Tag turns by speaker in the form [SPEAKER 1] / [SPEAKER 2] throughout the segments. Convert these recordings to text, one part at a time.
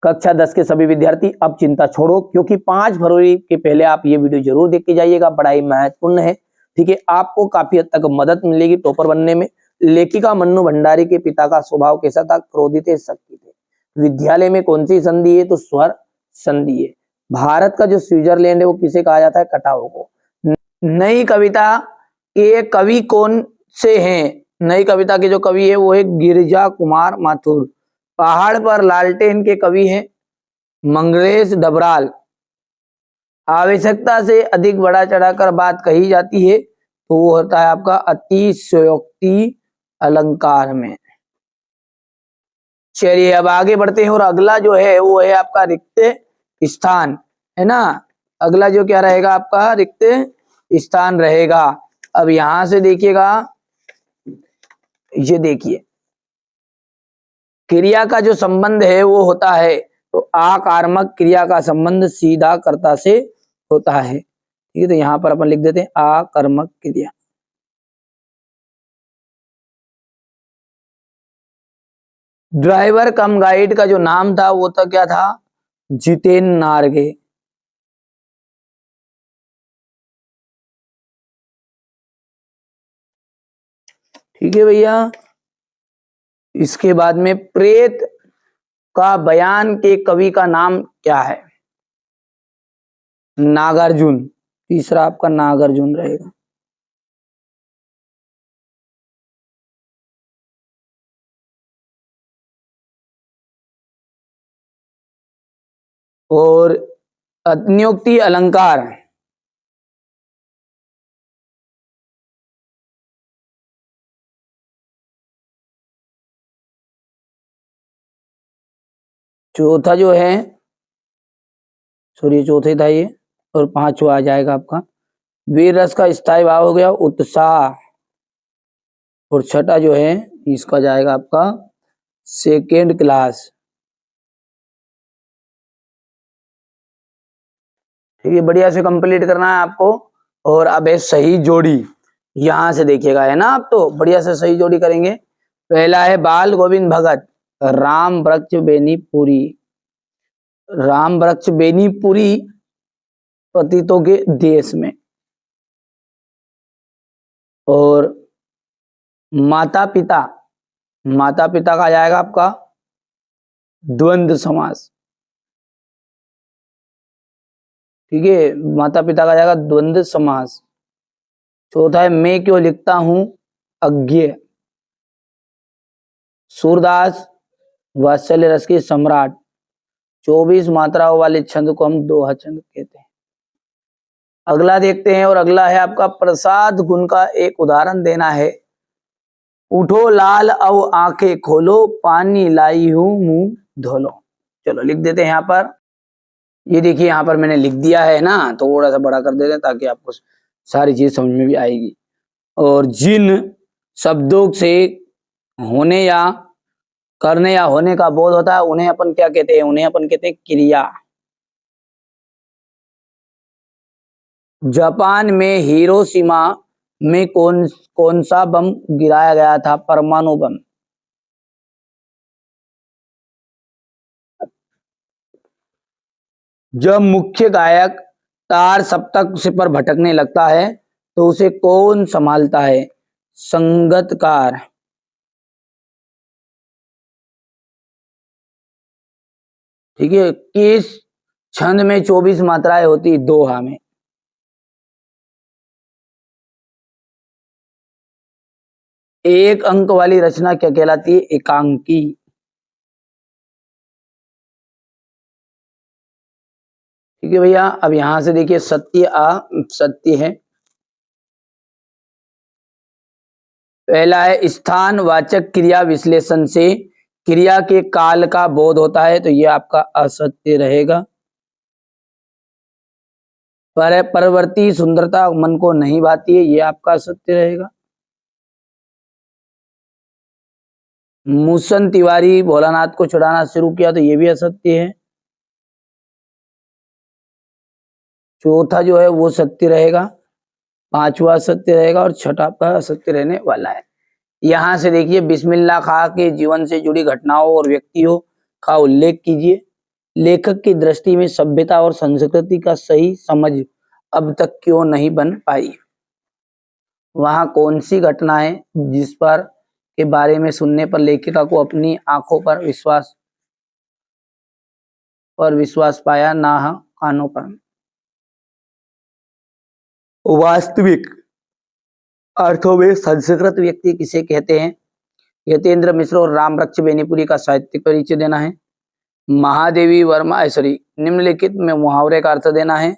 [SPEAKER 1] कक्षा 10 के सभी विद्यार्थी अब चिंता छोड़ो, क्योंकि 5 फरवरी के पहले आप ये वीडियो जरूर देख के जाइएगा, बड़ा ही महत्वपूर्ण है। ठीक है, आपको काफी हद तक मदद मिलेगी टॉपर बनने में। लेखिका मन्नू भंडारी के पिता का स्वभाव कैसा था? क्रोधित है, शक्ति थे। विद्यालय में कौन सी संधि है? तो स्वर संधि है। भारत का जो स्विट्जरलैंड है वो किसे कहा जाता है? कटाव को। नई कविता के कवि कौन से हैं? नई कविता के जो कवि है वो है गिरिजा कुमार माथुर। पहाड़ पर लालटेन के कवि हैं मंगलेश डबराल। आवश्यकता से अधिक बढ़ा चढ़ाकर बात कही जाती है तो वो होता है आपका अतिशयोक्ति अलंकार में। चलिए अब आगे बढ़ते हैं और अगला जो है वो है आपका रिक्त स्थान, है ना। अगला जो क्या रहेगा आपका? रिक्त स्थान रहेगा। अब यहां से देखिएगा, ये देखिए क्रिया का जो संबंध है वो होता है तो आकर्मक क्रिया का संबंध सीधा कर्ता से होता है। ठीक है, तो यहां पर अपन लिख देते हैं आकर्मक क्रिया। ड्राइवर कम गाइड का जो नाम था वो तो क्या था? जितेन नारगे। ठीक है भैया, इसके बाद में प्रेत का बयान के कवि का नाम क्या है? नागार्जुन। तीसरा आपका नागार्जुन रहेगा। और अत्युक्ति अलंकार, चौथा जो है, सॉरी चौथे था ये, और पांचवा आ जाएगा आपका वीर रस का स्थायी भाव हो गया उत्साह। और छठा जो है इसका जाएगा आपका सेकेंड क्लास। ठीक है, बढ़िया से कंप्लीट करना है आपको। और अब है सही जोड़ी, यहां से देखिएगा, है ना। आप तो बढ़िया से सही जोड़ी करेंगे। पहला है बाल गोविंद भगत, राम वृक्ष बेनीपुरी। राम वृक्ष बेनीपुरी पतितों के देश में। और माता पिता, माता पिता का जाएगा आपका द्वंद्व समास। ठीक है, माता पिता का जाएगा द्वंद्व समास। चौथा है मैं क्यों लिखता हूं अज्ञे। सूरदास वात्सल्य रस के सम्राट। 24 मात्राओं वाले छंद को हम दोहा छंद कहते हैं। अगला देखते हैं, और अगला है आपका प्रसाद गुण का एक उदाहरण देना है। उठो लाल अब आंखें खोलो, पानी लाई हूं मुंह धोलो। चलो लिख देते हैं यहाँ पर। ये देखिए यहाँ पर मैंने लिख दिया है ना, थोड़ा सा बड़ा कर देते हैं ताकि आपको सारी चीज समझ में भी आएगी। और जिन शब्दों से होने या करने या होने का बोध होता है उन्हें अपन क्या कहते हैं? उन्हें अपन कहते हैं क्रिया। जापान में हिरोशिमा में कौन सा बम गिराया गया था? परमाणु बम। जब मुख्य गायक तार सप्तक से पर भटकने लगता है तो उसे कौन संभालता है? संगतकार। ठीक है, किस छंद में 24 मात्राएं होती? दोहा में। एक अंक वाली रचना क्या कहलाती है? एकांकी। ठीक है भैया, अब यहां से देखिए सत्य है। पहला है स्थान वाचक क्रिया विश्लेषण से क्रिया के काल का बोध होता है तो ये आपका असत्य रहेगा। परवर्ती सुंदरता मन को नहीं भाती है, ये आपका असत्य रहेगा। मूसन तिवारी भोलानाथ को छुड़ाना शुरू किया तो ये भी असत्य है। चौथा जो है वो सत्य रहेगा, पांचवा सत्य रहेगा और छठा आपका असत्य रहने वाला है। यहां से देखिए बिस्मिल्लाह खां के जीवन से जुड़ी घटनाओं और व्यक्तियों का उल्लेख कीजिए। लेखक की दृष्टि में सभ्यता और संस्कृति का सही समझ अब तक क्यों नहीं बन पाई? वहां कौन सी घटना है जिस पर के बारे में सुनने पर लेखिका को अपनी आंखों पर विश्वास पाया, ना कानों पर? वास्तविक अर्थों में संस्कृत व्यक्ति किसे कहते हैं? यतेंद्र मिश्र और रामवृक्ष बेनीपुरी का साहित्यिक परिचय देना है। महादेवी वर्मा सॉरी निम्नलिखित में मुहावरे का अर्थ देना है।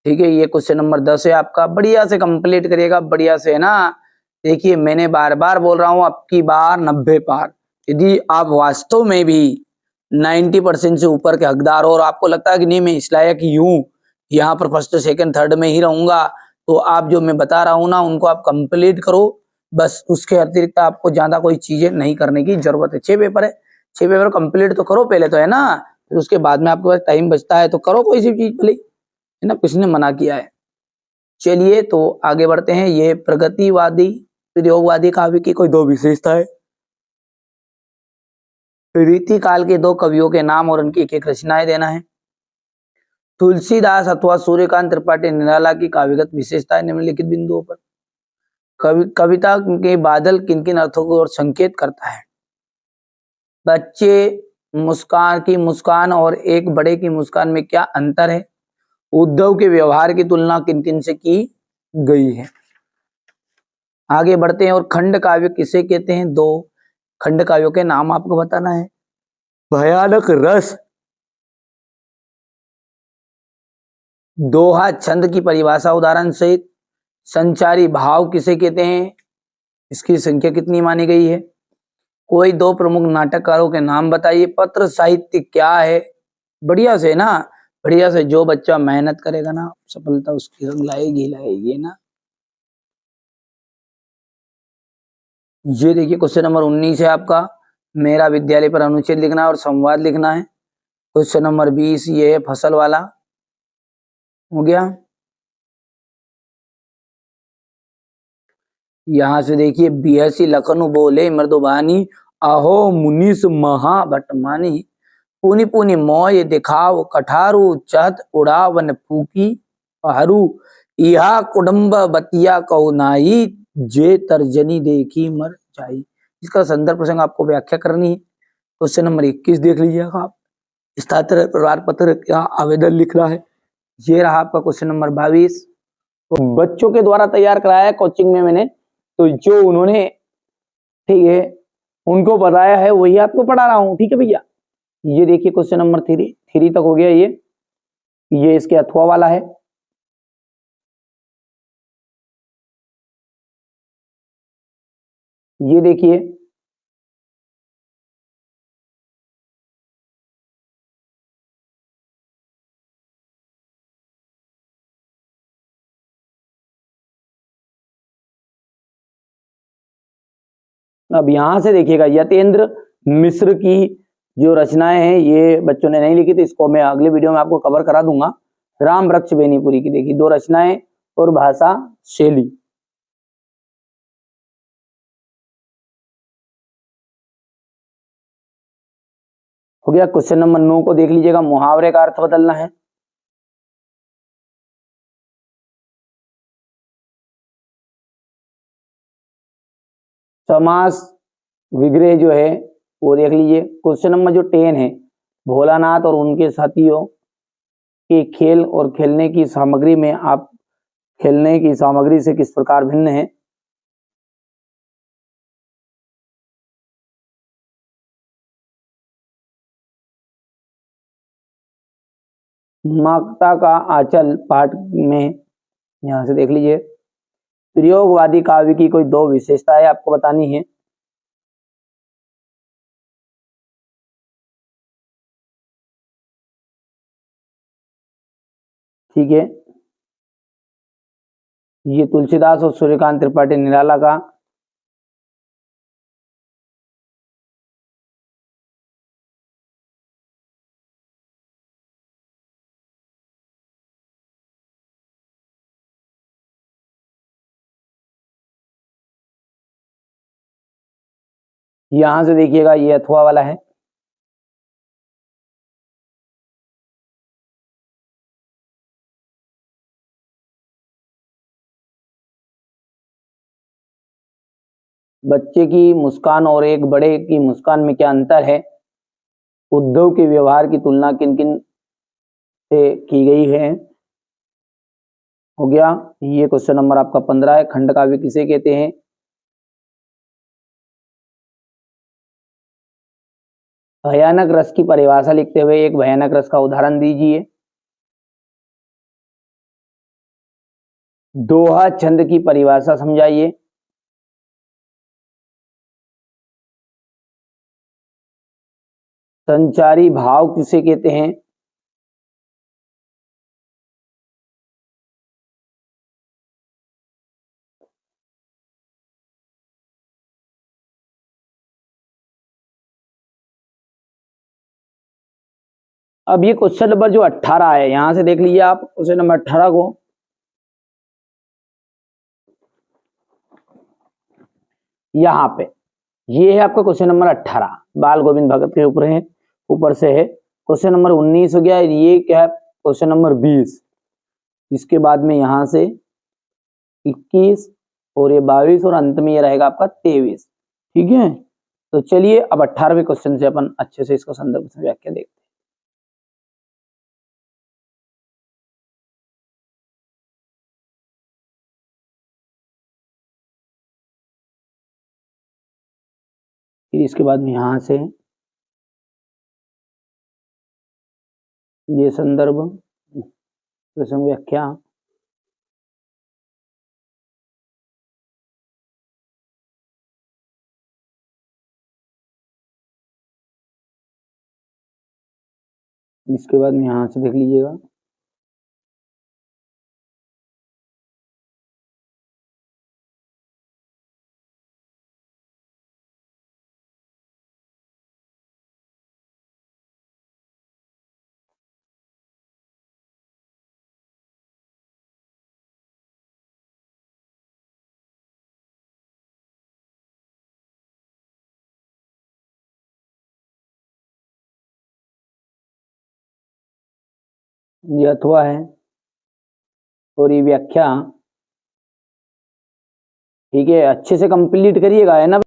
[SPEAKER 1] ठीक है, ये क्वेश्चन नंबर 10 है आपका। बढ़िया से कंप्लीट करिएगा, बढ़िया से, है ना। देखिए मैंने बार बार बोल रहा हूं, अब की बार 90 पार। यदि आप वास्तव में भी 90% से ऊपर के हकदार हो और आपको लगता है कि नहीं मैं इस लायक यूं यहाँ पर फर्स्ट सेकंड थर्ड में ही रहूंगा, तो आप जो मैं बता रहा हूं ना उनको आप कंप्लीट करो। बस उसके अतिरिक्त आपको ज्यादा कोई चीजें नहीं करने की जरूरत है। 6 पेपर है, 6 पेपर कंप्लीट तो करो पहले तो, है ना। फिर उसके बाद में आपके पास टाइम बचता है तो करो कोई सी चीज भले, है ना, किसने मना किया है। चलिए तो आगे बढ़ते हैं। ये प्रगतिवादी प्रयोगवादी काव्य की कोई 2 विशेषताएं। रीति काल के 2 कवियों के नाम और उनकी एक रचनाएं देना है। तुलसीदास अथवा सूर्यकांत त्रिपाठी निराला की काव्यगत विशेषताएं निम्नलिखित बिंदुओं पर। कविता के बादल किन किन अर्थों को और संकेत करता है? बच्चे मुस्कान की मुस्कान और एक बड़े की मुस्कान में क्या अंतर है? उद्धव के व्यवहार की तुलना किन किन से की गई है? आगे बढ़ते हैं। और खंड काव्य किसे कहते हैं? 2 खंड काव्यों के नाम आपको बताना है। भयानक रस, दोहा छंद की परिभाषा उदाहरण सहित। संचारी भाव किसे कहते हैं? इसकी संख्या कितनी मानी गई है? कोई 2 प्रमुख नाटककारों के नाम बताइए। पत्र साहित्य क्या है? बढ़िया से ना, बढ़िया से जो बच्चा मेहनत करेगा ना सफलता उसकी रंग लाएगी लाएगी, ना। ये देखिए क्वेश्चन नंबर 19 है आपका। मेरा विद्यालय पर अनुच्छेद लिखना है और संवाद लिखना है। क्वेश्चन नंबर 20 ये है फसल वाला, हो गया। यहां से देखिए बीएससी लखनऊ बोले मृदुबानी, अहो मुनीस महाभटमानी, पुनि पुनि मोय दिखाव कठारू, चहत उड़ावन फूकी पहरू, इहा कुडम्ब बतिया कौ नाई, जे तर्जनी देखी मर जाई। इसका संदर्भ प्रसंग आपको व्याख्या करनी है। क्वेश्चन नंबर 21 देख लीजिएगा आप। स्थानांतरण प्रमाण पत्र का आवेदन लिखना है। ये रहा आपका क्वेश्चन नंबर 22। तो बच्चों के द्वारा तैयार कराया है कोचिंग में मैंने, तो जो उन्होंने, ठीक है, उनको बताया है वही आपको पढ़ा रहा हूँ। ठीक है भैया। ये देखिए क्वेश्चन नंबर 3 तक हो गया। ये इसके अथवा वाला है। ये देखिए अब यहां से देखिएगा यतेंद्र मिश्र की जो रचनाएं हैं ये बच्चों ने नहीं लिखी, तो इसको मैं अगले वीडियो में आपको कवर करा दूंगा। रामवृक्ष बेनीपुरी की देखिए 2 रचनाएं और भाषा शैली। हो गया। क्वेश्चन नंबर 9 को देख लीजिएगा। मुहावरे का अर्थ बदलना है। समास विग्रह जो है वो देख लीजिए। क्वेश्चन नंबर जो 10 है, भोलानाथ और उनके साथियों के खेल और खेलने की सामग्री में आप खेलने की सामग्री से किस प्रकार भिन्न है? माकता का आंचल पाठ में, यहां से देख लीजिए। प्रयोगवादी काव्य की कोई 2 विशेषताएं आपको बतानी है। ठीक है। ये तुलसीदास और सूर्यकांत त्रिपाठी निराला का। यहां से देखिएगा ये अथवा वाला है। बच्चे की मुस्कान और एक बड़े की मुस्कान में क्या अंतर है? उद्धव के व्यवहार की तुलना किन किन से की गई है? हो गया। ये क्वेश्चन नंबर आपका 15 है। खंड काव्य किसे कहते हैं? भयानक रस की परिभाषा लिखते हुए एक भयानक रस का उदाहरण दीजिए। दोहा छंद की परिभाषा समझाइए। संचारी भाव किसे कहते हैं? अब ये क्वेश्चन नंबर जो 18 है, यहां से देख लीजिए आप क्वेश्चन नंबर 18 को। यहाँ पे ये है आपका क्वेश्चन नंबर 18, बाल गोविंद भगत के ऊपर है, ऊपर से है। क्वेश्चन नंबर 19 हो गया। ये क्या है? Question number 20। इसके बाद में यहाँ से 21 और ये 22 और अंत में ये रहेगा आपका 23। ठीक है, तो चलिए अब 18वें क्वेश्चन से अपन अच्छे से इसको संदर्भ से व्याख्या देखते हैं। फिर इसके बाद में यहाँ से ये संदर्भ प्रसंग व्याख्या, इसके बाद में यहाँ से देख लीजिएगा ये अथवा है और ये व्याख्या। ठीक है, अच्छे से कंप्लीट करिएगा, है ना।